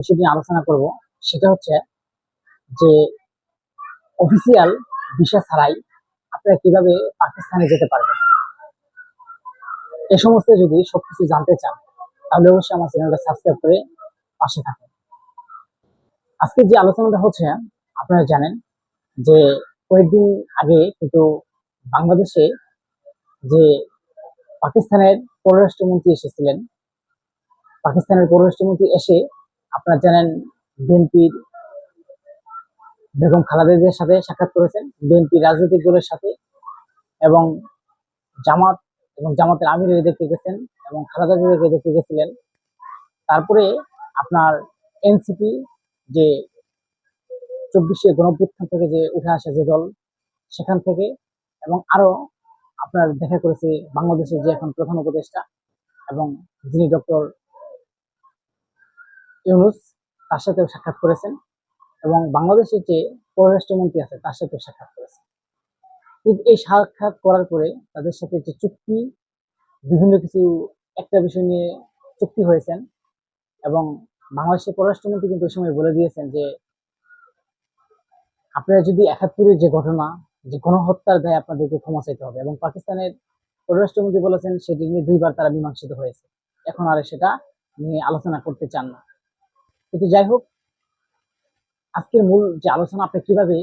বিষয় নিয়ে আলোচনা করব, সেটা হচ্ছে যে অফিসিয়াল ভিসা ছাড়াই আপনারা কিভাবে পাকিস্তানে যেতে পারবেন। এ সমস্ত যদি সবকিছু জানতে চান তাহলে অবশ্যই আমার চ্যানেলটা সাবস্ক্রাইব করে পাশে থাকুন। আজকে যে আলোচনাটা হচ্ছে, আপনারা জানেন যে কয়েকদিন আগে কিন্তু বাংলাদেশে যে পাকিস্তানের পররাষ্ট্রমন্ত্রী এসেছিলেন, পাকিস্তানের পররাষ্ট্রমন্ত্রী এসে আপনারা জানেন বিএনপির বেগম খালেদা জিয়ার সাথে সাক্ষাৎ করেছেন, বিএনপি রাজনৈতিক দলের সাথে, এবং জামাত এবং জামাতের আমির দেখতে গেছেন এবং খালেদা জিয়াকে দেখতে গেছিলেন। তারপরে আপনার এনসিপি যে 24শে গণঅভ্যুত্থান থেকে যে উঠে আসা যে দল, সেখান থেকে, এবং আরো আপনার দেখা করেছে বাংলাদেশের যে এখন প্রধান উপদেষ্টা এবং যিনি ডক্টর ইউনুস, তার সাথেও সাক্ষাৎ করেছেন, এবং বাংলাদেশের যে পররাষ্ট্রমন্ত্রী আছে তার সাথেও সাক্ষাৎ করেছেন। কিন্তু এই সাক্ষাৎ করার পরে তাদের সাথে যে চুক্তি, বিভিন্ন কিছু একটা বিষয় নিয়ে চুক্তি হয়েছেন, এবং বাংলাদেশের পররাষ্ট্রমন্ত্রী কিন্তু ওই সময় বলে দিয়েছেন যে আপনারা যদি ৭১-এর যে ঘটনা, যে গণহত্যার দায়ে আপনাদেরকে ক্ষমা চাইতে হবে, এবং পাকিস্তানের পররাষ্ট্রমন্ত্রী বলেছেন সেটি নিয়ে ২ বার তারা মীমাংসিত হয়েছে, এখন আর সেটা নিয়ে আলোচনা করতে চান না। কিন্তু যাই হোক, আজকের মূল যে আলোচনা, আপনি কিভাবে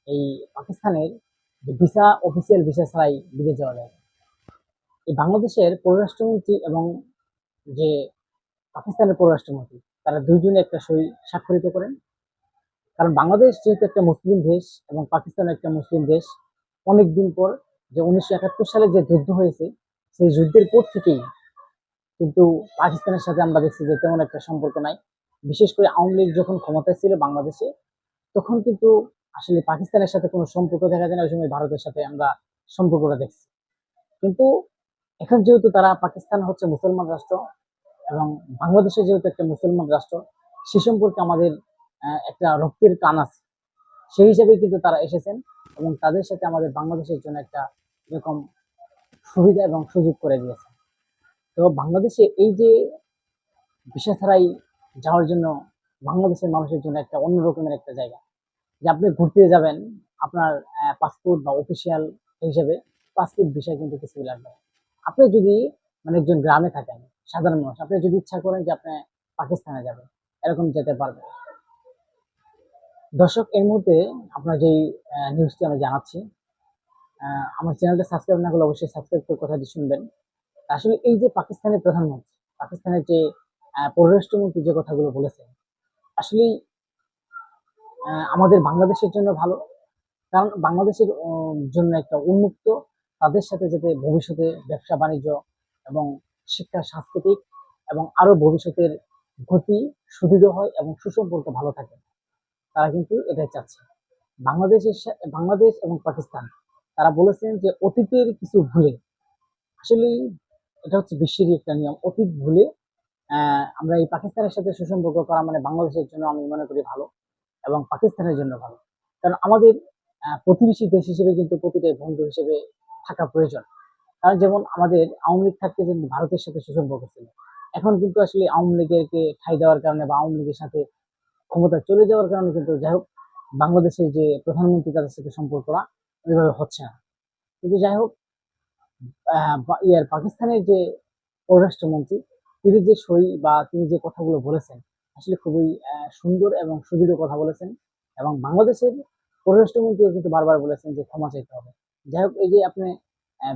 এই পাকিস্তানের যে ভিসা, অফিসিয়াল ভিসা ছাড়াই বিদেশ যাওয়া যায়। এই বাংলাদেশের পররাষ্ট্রমন্ত্রী এবং যে পাকিস্তানের পররাষ্ট্রমন্ত্রী, তারা দুইজনে একটা সই স্বাক্ষরিত করেন। কারণ বাংলাদেশ যেহেতু একটা মুসলিম দেশ এবং পাকিস্তান একটা মুসলিম দেশ, অনেকদিন পর যে 1971 সালে যে যুদ্ধ হয়েছে, সেই যুদ্ধের পর থেকেই কিন্তু পাকিস্তানের সাথে আমরা দেখছি যে তেমন একটা সম্পর্ক নাই। বিশেষ করে আওয়ামী লীগ যখন ক্ষমতায় ছিল বাংলাদেশে, তখন কিন্তু আসলে পাকিস্তানের সাথে কোনো সম্পর্ক দেখা যায় না। ওই সময় ভারতের সাথে আমরা সম্পর্কটা দেখছি। কিন্তু এখন যেহেতু তারা, পাকিস্তান হচ্ছে মুসলমান রাষ্ট্র এবং বাংলাদেশে যেহেতু একটা মুসলমান রাষ্ট্র, সে সম্পর্কে আমাদের একটা রক্তের টান আছে। সেই হিসাবে কিন্তু তারা এসেছেন এবং তাদের সাথে আমাদের বাংলাদেশের জন্য একটা এরকম সুবিধা এবং সুযোগ করে দিয়েছে। তো বাংলাদেশে এই যে ভিসা ছাড়াই যাওয়ার জন্য বাংলাদেশের মানুষের জন্য একটা অন্য রকমের একটা জায়গা, যে আপনি ঘুরতে যাবেন, আপনার পাসপোর্ট বা অফিসিয়াল হিসেবে পাসপোর্ট ভিসা কিন্তু কিছু লাগবে। আপনি যদি মানে একজন গ্রামে থাকেন, সাধারণ মানুষ, আপনি যদি ইচ্ছা করেন যে আপনি পাকিস্তানে যাবেন, এরকম যেতে পারবেন। দর্শক, এর মধ্যে আপনার যেই নিউজটি আমি জানাচ্ছি, আমার চ্যানেলটা সাবস্ক্রাইব না করলে অবশ্যই সাবস্ক্রাইব করে কথাটি শুনবেন। আসলে এই যে পাকিস্তানের প্রধানমন্ত্রী, পাকিস্তানের যে পররাষ্ট্রমন্ত্রী যে কথাগুলো বলেছেন, আসলেই আমাদের বাংলাদেশের জন্য ভালো। কারণ বাংলাদেশের জন্য একটা উন্মুক্ত, তাদের সাথে যাতে ভবিষ্যতে ব্যবসা বাণিজ্য এবং শিক্ষা, সাংস্কৃতিক এবং আরো ভবিষ্যতের গতি সুদৃঢ় হয় এবং সুসম্পর্ক ভালো থাকে, তারা কিন্তু এটাই চাচ্ছে। বাংলাদেশ এবং পাকিস্তান, তারা বলেছেন যে অতীতের কিছু ভুলে, আসলে এটা হচ্ছে বিশ্বেরই একটা নিয়ম, অতীত ভুলে আমরা এই পাকিস্তানের সাথে সুসম্পর্ক করা মানে বাংলাদেশের জন্য আমি মনে করি ভালো, এবং পাকিস্তানের জন্য ভালো। কারণ আমাদের প্রতিবেশী দেশ হিসেবে কিন্তু প্রতিটাই বন্ধু হিসেবে থাকা প্রয়োজন। কারণ যেমন আমাদের আওয়ামী লীগ থাকতে কিন্তু ভারতের সাথে সুসম্পর্ক ছিল, এখন কিন্তু আসলে আওয়ামী লীগকে ঠাঁই দেওয়ার কারণে বা আওয়ামী লীগের সাথে ক্ষমতা চলে যাওয়ার কারণে কিন্তু যাই হোক বাংলাদেশের যে প্রধানমন্ত্রী, তাদের সাথে সম্পর্কটা ওইভাবে হচ্ছে না। কিন্তু যাই হোক, পাকিস্তানের যে পররাষ্ট্রমন্ত্রী, তিনি যে সই বা তিনি যে কথাগুলো বলেছেন, আসলে খুবই সুন্দর এবং সুদৃঢ় কথা বলেছেন। এবং বাংলাদেশের পররাষ্ট্রমন্ত্রীও কিন্তু বারবার বলেছেন যে ক্ষমা চাইতে হবে। যাই হোক, এই যে আপনি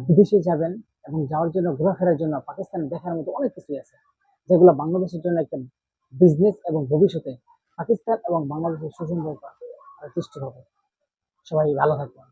বিদেশে যাবেন এবং যাওয়ার জন্য, ঘোরাফেরার জন্য পাকিস্তান দেখার মতো অনেক কিছু আছে, যেগুলো বাংলাদেশের জন্য একটা বিজনেস, এবং ভবিষ্যতে পাকিস্তান এবং বাংলাদেশের সুসম্পর্ক সৃষ্টি হবে। সবাই ভালো থাকবেন।